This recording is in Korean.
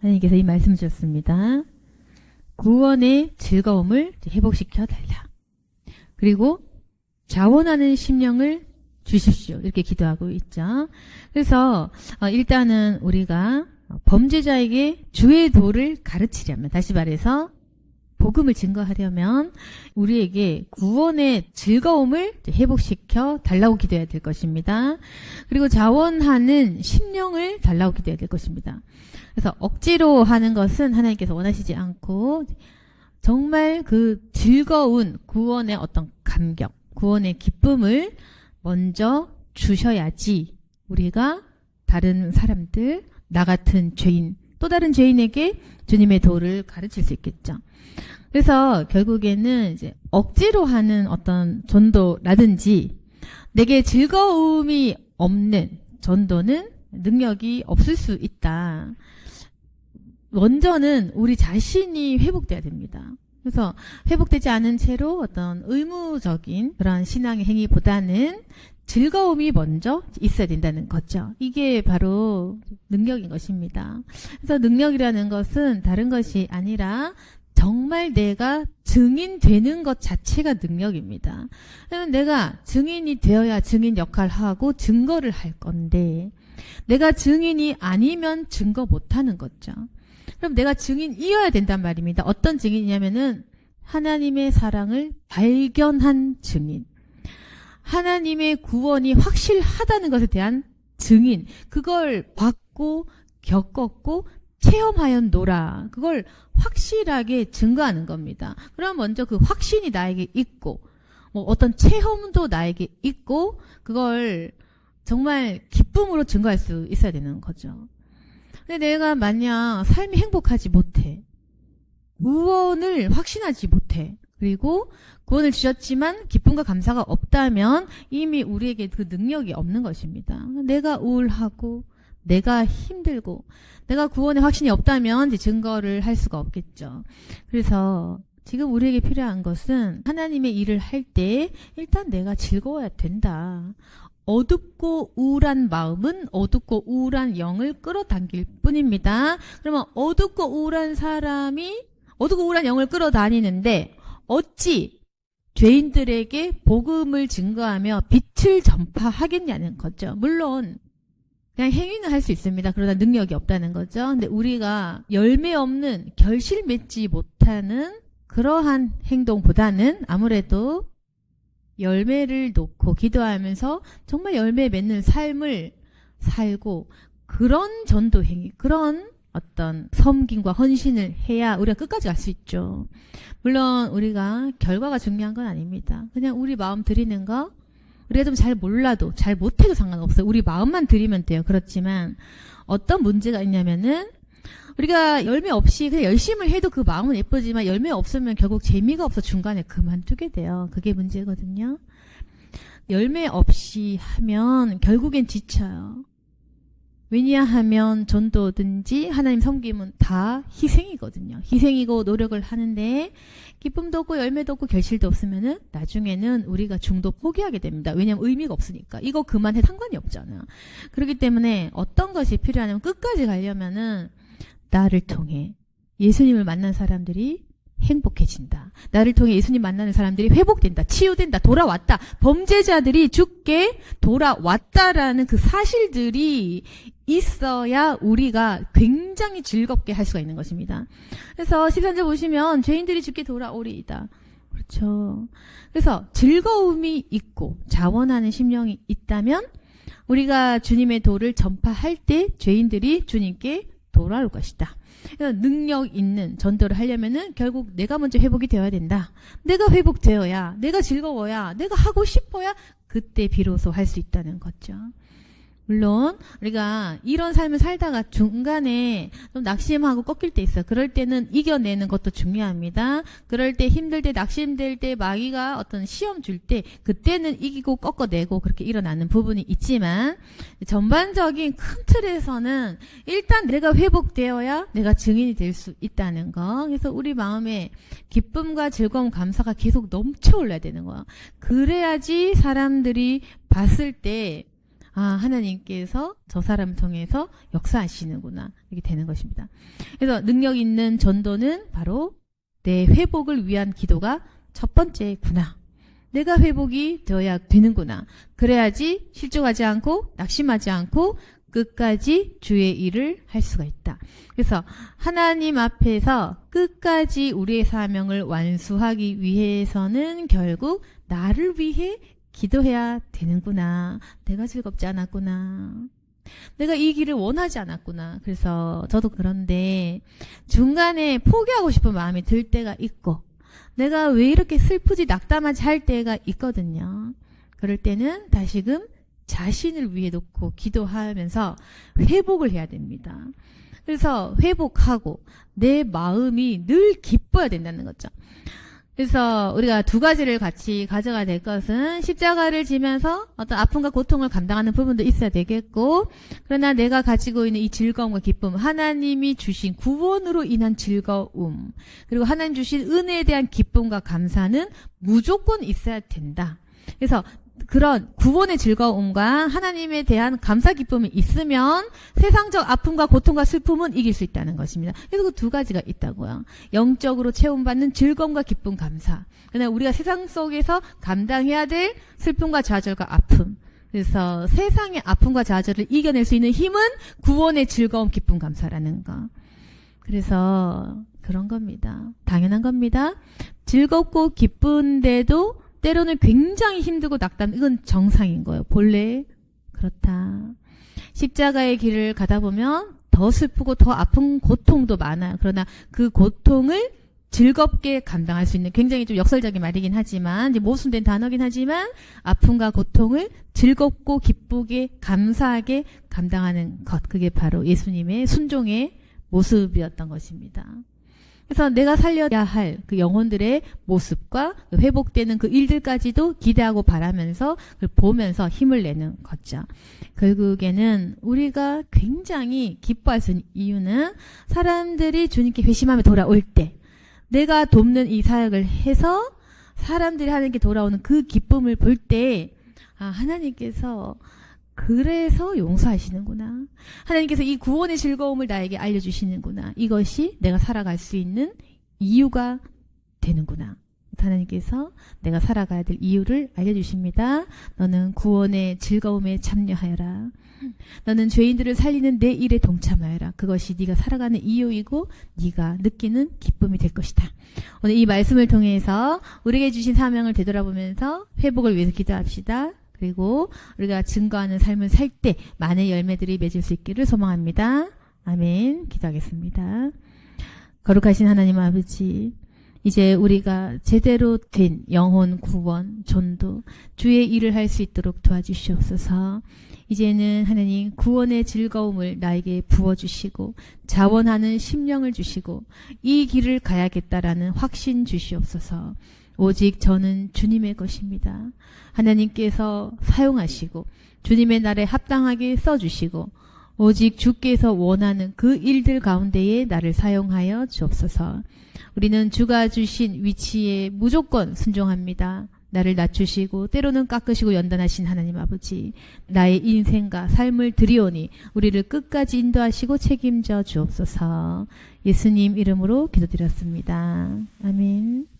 하나님께서 이 말씀 주셨습니다. 구원의 즐거움을 회복시켜 달라. 그리고 자원하는 심령을 주십시오. 이렇게 기도하고 있죠. 그래서 일단은 우리가 범죄자에게 주의 도를 가르치려면, 다시 말해서 복음을 증거하려면 우리에게 구원의 즐거움을 회복시켜 달라고 기도해야 될 것입니다. 그리고 자원하는 심령을 달라고 기도해야 될 것입니다. 그래서 억지로 하는 것은 하나님께서 원하시지 않고 정말 그 즐거운 구원의 어떤 감격, 구원의 기쁨을 먼저 주셔야지 우리가 다른 사람들, 나 같은 죄인, 또 다른 죄인에게 주님의 도를 가르칠 수 있겠죠. 그래서 결국에는 이제 억지로 하는 어떤 전도라든지 내게 즐거움이 없는 전도는 능력이 없을 수 있다. 먼저는 우리 자신이 회복돼야 됩니다. 그래서 회복되지 않은 채로 어떤 의무적인 그런 신앙의 행위보다는 즐거움이 먼저 있어야 된다는 거죠. 이게 바로 능력인 것입니다. 그래서 능력이라는 것은 다른 것이 아니라 정말 내가 증인되는 것 자체가 능력입니다. 왜냐면 내가 증인이 되어야 증인 역할을 하고 증거를 할 건데 내가 증인이 아니면 증거 못하는 거죠. 그럼 내가 증인이어야 된단 말입니다. 어떤 증인이냐면은 하나님의 사랑을 발견한 증인, 하나님의 구원이 확실하다는 것에 대한 증인, 그걸 받고 겪었고 체험하였노라, 그걸 확실하게 증거하는 겁니다. 그럼 먼저 그 확신이 나에게 있고 어떤 체험도 나에게 있고 그걸 정말 기쁨으로 증거할 수 있어야 되는 거죠. 근데 내가 만약 삶이 행복하지 못해, 구원을 확신하지 못해, 그리고 구원을 주셨지만 기쁨과 감사가 없다면 이미 우리에게 그 능력이 없는 것입니다. 내가 우울하고 내가 힘들고 내가 구원의 확신이 없다면 이제 증거를 할 수가 없겠죠. 그래서 지금 우리에게 필요한 것은 하나님의 일을 할 때 일단 내가 즐거워야 된다. 어둡고 우울한 마음은 어둡고 우울한 영을 끌어당길 뿐입니다. 그러면 어둡고 우울한 사람이 어둡고 우울한 영을 끌어다니는데 어찌 죄인들에게 복음을 증거하며 빛을 전파하겠냐는 거죠. 물론 그냥 행위는 할 수 있습니다. 그러나 능력이 없다는 거죠. 근데 우리가 열매 없는, 결실 맺지 못하는 그러한 행동보다는 아무래도 열매를 놓고 기도하면서 정말 열매 맺는 삶을 살고 그런 전도 행위, 그런 어떤 섬김과 헌신을 해야 우리가 끝까지 갈 수 있죠. 물론 우리가 결과가 중요한 건 아닙니다. 그냥 우리 마음 드리는 거, 우리가 좀 잘 몰라도 잘 못해도 상관없어요. 우리 마음만 드리면 돼요. 그렇지만 어떤 문제가 있냐면은 우리가 열매 없이 그냥 열심히 해도 그 마음은 예쁘지만 열매 없으면 결국 재미가 없어 중간에 그만두게 돼요. 그게 문제거든요. 열매 없이 하면 결국엔 지쳐요. 왜냐하면 전도든지 하나님 섬김은 다 희생이거든요. 희생이고 노력을 하는데 기쁨도 없고 열매도 없고 결실도 없으면은 나중에는 우리가 중도 포기하게 됩니다. 왜냐하면 의미가 없으니까. 이거 그만해 상관이 없잖아. 그렇기 때문에 어떤 것이 필요하냐면 끝까지 가려면은 나를 통해 예수님을 만난 사람들이 행복해진다. 나를 통해 예수님 만나는 사람들이 회복된다. 치유된다. 돌아왔다. 범죄자들이 죽게 돌아왔다라는 그 사실들이 있어야 우리가 굉장히 즐겁게 할 수가 있는 것입니다. 그래서 13절 보시면 죄인들이 죽게 돌아오리이다. 그렇죠. 그래서 즐거움이 있고 자원하는 심령이 있다면 우리가 주님의 도를 전파할 때 죄인들이 주님께 돌아올 것이다. 능력 있는 전도를 하려면은 결국 내가 먼저 회복이 되어야 된다. 내가 회복되어야, 내가 즐거워야, 내가 하고 싶어야 그때 비로소 할 수 있다는 거죠. 물론 우리가 이런 삶을 살다가 중간에 좀 낙심하고 꺾일 때 있어요. 그럴 때는 이겨내는 것도 중요합니다. 그럴 때 힘들 때, 낙심될 때, 마귀가 어떤 시험 줄 때 그때는 이기고 꺾어내고 그렇게 일어나는 부분이 있지만 전반적인 큰 틀에서는 일단 내가 회복되어야 내가 증인이 될 수 있다는 거. 그래서 우리 마음에 기쁨과 즐거움, 감사가 계속 넘쳐 올라야 되는 거야. 그래야지 사람들이 봤을 때 아, 하나님께서 저 사람을 통해서 역사하시는구나. 이렇게 되는 것입니다. 그래서 능력 있는 전도는 바로 내 회복을 위한 기도가 첫 번째구나. 내가 회복이 되어야 되는구나. 그래야지 실족하지 않고 낙심하지 않고 끝까지 주의 일을 할 수가 있다. 그래서 하나님 앞에서 끝까지 우리의 사명을 완수하기 위해서는 결국 나를 위해 기도해야 되는구나. 내가 즐겁지 않았구나. 내가 이 길을 원하지 않았구나. 그래서 저도 그런데 중간에 포기하고 싶은 마음이 들 때가 있고 내가 왜 이렇게 슬프지 낙담하지 할 때가 있거든요. 그럴 때는 다시금 자신을 위해 놓고 기도하면서 회복을 해야 됩니다. 그래서 회복하고 내 마음이 늘 기뻐야 된다는 거죠. 그래서 우리가 두 가지를 같이 가져가야 될 것은 십자가를 지면서 어떤 아픔과 고통을 감당하는 부분도 있어야 되겠고, 그러나 내가 가지고 있는 이 즐거움과 기쁨, 하나님이 주신 구원으로 인한 즐거움, 그리고 하나님 주신 은혜에 대한 기쁨과 감사는 무조건 있어야 된다. 그래서 그런 구원의 즐거움과 하나님에 대한 감사 기쁨이 있으면 세상적 아픔과 고통과 슬픔은 이길 수 있다는 것입니다. 그래서 그 두 가지가 있다고요. 영적으로 체험받는 즐거움과 기쁨, 감사. 그러나 우리가 세상 속에서 감당해야 될 슬픔과 좌절과 아픔. 그래서 세상의 아픔과 좌절을 이겨낼 수 있는 힘은 구원의 즐거움, 기쁨, 감사라는 거. 그래서 그런 겁니다. 당연한 겁니다. 즐겁고 기쁜데도 때로는 굉장히 힘들고 낙담, 이건 정상인 거예요. 본래 그렇다. 십자가의 길을 가다 보면 더 슬프고 더 아픈 고통도 많아요. 그러나 그 고통을 즐겁게 감당할 수 있는, 굉장히 좀 역설적인 말이긴 하지만, 이제 모순된 단어긴 하지만, 아픔과 고통을 즐겁고 기쁘게 감사하게 감당하는 것, 그게 바로 예수님의 순종의 모습이었던 것입니다. 그래서 내가 살려야 할 그 영혼들의 모습과 회복되는 그 일들까지도 기대하고 바라면서 그걸 보면서 힘을 내는 거죠. 결국에는 우리가 굉장히 기뻐할 수 있는 이유는 사람들이 주님께 회심하며 돌아올 때 내가 돕는 이 사역을 해서 사람들이 하나님께 돌아오는 그 기쁨을 볼 때 아, 하나님께서 그래서 용서하시는구나. 하나님께서 이 구원의 즐거움을 나에게 알려주시는구나. 이것이 내가 살아갈 수 있는 이유가 되는구나. 하나님께서 내가 살아가야 될 이유를 알려주십니다. 너는 구원의 즐거움에 참여하여라. 너는 죄인들을 살리는 내 일에 동참하여라. 그것이 네가 살아가는 이유이고 네가 느끼는 기쁨이 될 것이다. 오늘 이 말씀을 통해서 우리에게 주신 사명을 되돌아보면서 회복을 위해서 기도합시다. 그리고 우리가 증거하는 삶을 살 때 많은 열매들이 맺을 수 있기를 소망합니다. 아멘. 기도하겠습니다. 거룩하신 하나님 아버지, 이제 우리가 제대로 된 영혼 구원, 전도, 주의 일을 할 수 있도록 도와주시옵소서. 이제는 하나님 구원의 즐거움을 나에게 부어주시고 자원하는 심령을 주시고 이 길을 가야겠다라는 확신 주시옵소서. 오직 저는 주님의 것입니다. 하나님께서 사용하시고 주님의 날에 합당하게 써주시고 오직 주께서 원하는 그 일들 가운데에 나를 사용하여 주옵소서. 우리는 주가 주신 위치에 무조건 순종합니다. 나를 낮추시고 때로는 깎으시고 연단하신 하나님 아버지, 나의 인생과 삶을 드리오니 우리를 끝까지 인도하시고 책임져 주옵소서. 예수님 이름으로 기도드렸습니다. 아멘.